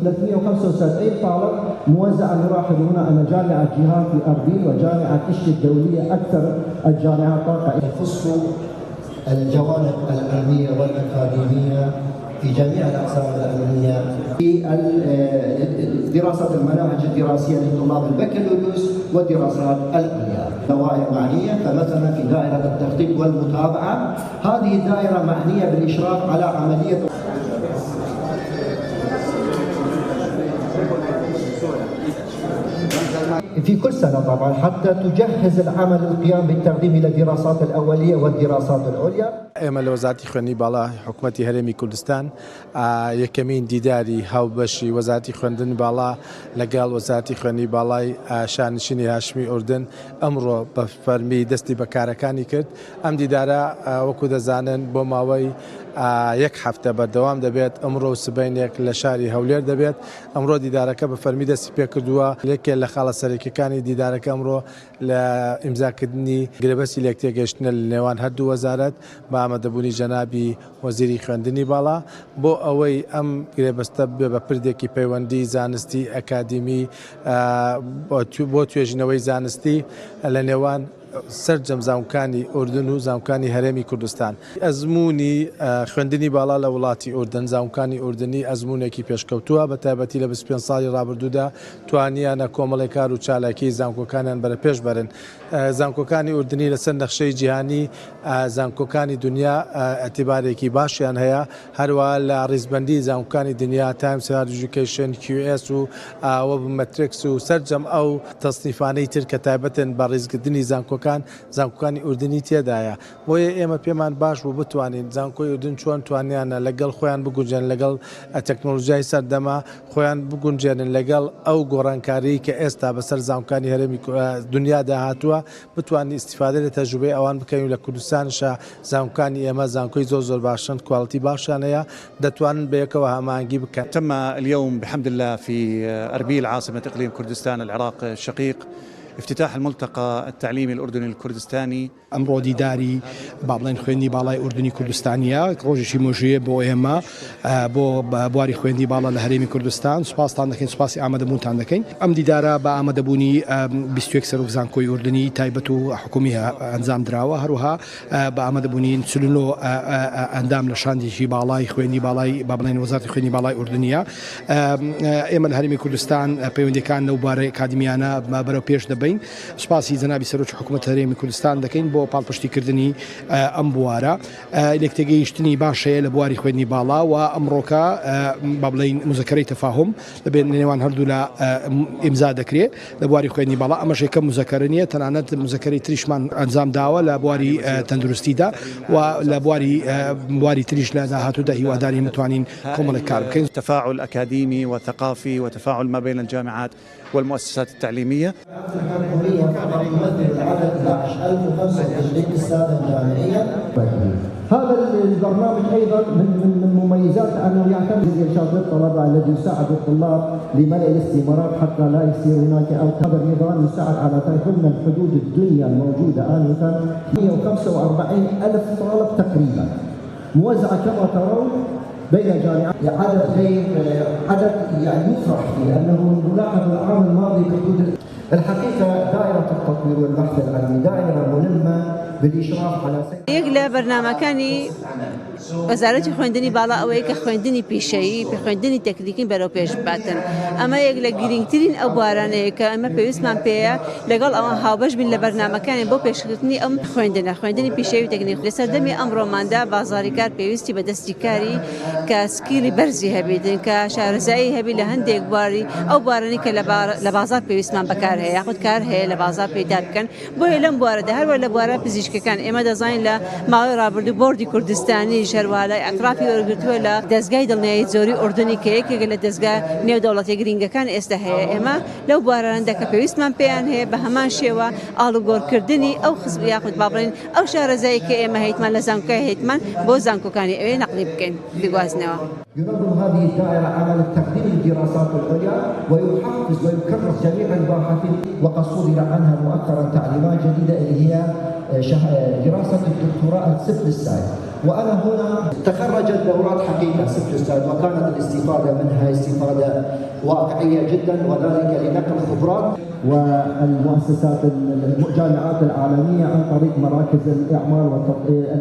375 طالب موزعة. نلاحظ هنا أن جامعة جيهان في أربيل وجامعة إشت الدولية أكثر الجامعات طاقة يخص الجوانب العلمية والأكاديمية في جميع الأقسام العلمية في دراسة المناهج الدراسية لطلاب البكالوريوس والدراسات العليا. دوائر معنية، فمثلا في دائرة التخطيط والمتابعة هذه الدائرة معنية بالإشراف على عملية في كل سنة طبعا حتى تجهز العمل القيام بالتقديم إلى الدراسات الأولية والدراسات العليا. ئێمە لە وەزارەتی خوێندنی باڵا حکوومەتی هەرێمی کوردستان یەکەمین دیداری هاوبەشی وەزارەتی خوێندنی باڵا لەگەڵ وەزارەتی خوێندنی باڵای شانشینی هاشمی ئوردن ئەمڕۆ بە فەرمی دەستی بەکارەکانی کرد. ئەم دیدارە وەکو دەزانن بۆ ماوەی یەک هەفتە بەردەوام دەبێت. ئەمڕۆ سبەینێک لە شاری هەولێر دەبێت. ئەمڕۆ دیدارەکە بە فەرمی دەستی پێکردووە. یەکێ لە خاڵە سەرەکیەکانی دیدارەکە ئەمڕۆ لە ئیمزاکردنی گرێبەستی لەکتێگەشتنە لە نێوان هەردوو وەزارەت بە ئامادەبوونی جەنابی وەزیری خوێندنی باڵا بۆ ئەوەی ئەم گرێبەستە بێ بە پردێکی پەیوەندی زانستی ئەکادیمی بۆ توێژینەوەی زانستی لە نێوان سەرجەم زانکانی ئوردن و زانکانی هەرێمی کوردستان. ئەزمموی خوێندنی باڵا لە وڵاتی ئوردن زانکانی ئوردنی ئەزممونێکی پێشکەوتووە بە تایبەتی لە 25 ساڵی ڕابردوودا توانیانە کۆمەڵی کار و چالاکی زانکۆکانیان بەرە پێش بەرن. زانکۆکانی ئوردنی لەسەر نەخشەی جیهانی زانکۆکانی دنیا ئەتیبارێکی باشیان هەیە. هەروە لە ڕیزبەندی زانکۆکانی دنیا تایمس هایەر ئێدوکیشن QS و مەتریکس و سەرجەم ئەو تەصنیفانەی تر کە تایبەتن بە ڕیزگرتنی زانکۆکانی ئوردنی تێدایە. بۆیە ئێمە پێمان باش بوو بتوانین زانکۆی ئوردن چۆن توانیانە لەگەڵ خۆیان بگونجێن لەگەڵ تەکنۆلۆژیای سەردەما خۆیان بگونجێنن لەگەڵ ئەو گۆڕانکاری کە ئێستا بەسەر زانکۆکانی هەرێمی دنیادا هاتووە بتوانین استیفادە لە تەجروبەی ئەوان بکەین لە کوردستانشە زانکۆکانی ئێمە زانکۆی زۆر باشن کوالتی باشیان هەیە دەتوانن بەیەکەوە هەماهەنگی بکەن. تم اليوم بحمد الله في أربيل عاصمة إقليم كردستان العراق الشقيق افتتاح الملتقى التعليمي الأردني الكردستاني. ئەمڕۆ دیداری با بڵێن خوێندی باڵای ئوردنی کوردستانیە ڕۆژێکی مۆژەیە بۆ ئێمە بۆ بواری خوێندی باڵا لە هەرێمی کوردستان. سوپاستان دەکەین، سوپاسی ئامادەبوونتان دەکەین. ئەم دیدارە بە ئامادەبوونی 21 سەرۆک زانکۆی ئوردنی تایبەت و حکومی ئەنجام درراوە، هەروها بە ئامادەبوونی چلنۆ ئەندام لە شاندێکی باڵای خوێندی باڵای با بڵێن وەزارەتی خوێندی باڵای ئوردنیە. ئێمە لە هەرێمی کوردستان پەیوەندیەکان لەو بارەی ئەکادیمیانە بەرەو پێش دەبین. سوپاسی جەنابی سەرۆکی حکوومەت هەرێمی کوردستان دەکەین بۆ پاڵپشتیکردنی ئەم بوارە. لێکتێگەیشتنی باشەیە لە بواری خوێندنی باڵا و ئەمڕۆکە با بڵێن مزەکەرەی تەفاهم لەبێن نێوان هەردوو لە ئیمزا دەکرێت لە بواری خوێندنی باڵا. ئەمەش یەکەم مزەکەرە نیە، تەنانەت مزەکەرەی تریشمان ئەنجام داوە لە بواری تەندروستیدا و لە بواری تریش لە داهاتوودا هیواداری متوانین کۆمەڵێک کار بکەین. تفاعل أكاديمي وثقافي وتفاعل ما بين الجامعات والمؤسسات التعليمية. هذا البرنامج ايضا من مميزات انه يعتمد على ارشاد الطلبه الذي يساعد الطلاب لملء الاستمارات حتى لا يصير هناك او هذا النظام يساعد على تخمين الحدود الدنيا الموجوده انفا 145 الف طالب تقريبا موزعه كما ترون بين جامعات. عدد يعني يفرح فيه لانه نلاحظ العام الماضي بحدود الحقيقه دائره التطوير والبحث العلمي دائره ملمه بالإشراف على یەک لە بەرنامەکانی وەزارەتی خوێندنی باڵا ئەوەیە کە خوێندنی پیشەیی خوێندنی تەکنیکی بەرەو پێش باتن. ئەمە یەک لە گرنگترین ئەو بوارانەیە کە ئەمە پێویستمان پێەیە لەگەڵ ئەوە هاوبەش بین لە بەرنامەکانی بۆ پێشکردنی ئەم خوێندنی پیشەیی و تەکنیک. لە سەردەمی ئەمڕۆماندا بازاڕی کار پێویستی بە دەستی کاری کە سکیلی بەرزی هەبێتن کە شارەزایی هەبی لە هەندێک بواری ئەو بوارانی کە لە بازار پێویستمان بەکار هەیە یاخود کار هەیە لە بازار پێدا بکەن. بۆیە لەم بوارەدا هەروە لە بوارە پزیشکەکان ئێمە دەزانین لە ماوەی ڕابردوو بۆردی کوردستانی شەروالای ئەطرافی وەرگرتووە لە دەستگای دڵنیایی زۆری ئوردنی کە یەکێکە لە دەستگا نێودەوڵەتی گرنگەکان ئێستا هەیە. ئێمە لەو بوارانەدا کە پێویستمان پێیان هەیە بە هەمان شێوە ئاڵوگۆڕکردنی ئەو خزب یاخود با بڵێن ئەو شارەزایی کە ئێمە هەیتمان لە زانکۆکای هەیتمان بۆ زانکۆکانی ئەوێ نەقلی بکەین بگوازنەوە. ينظم هذه الدائرة عمل تقديم الدراسات العليا ويحفز ويكرس جميع الباحثين، وقد صدر عنها مؤخرا تعليمات جديدة اللي هي دراسة الدكتوراه السفلسايد. وأنا هنا تخرجت دورات حقيقة سفلسايد وكانت الاستفادة منها استفادة واقعية جدا، وذلك لنقل خبرات والمؤسسات الجامعات العالمية عن طريق مراكز الإعمال والتطبيق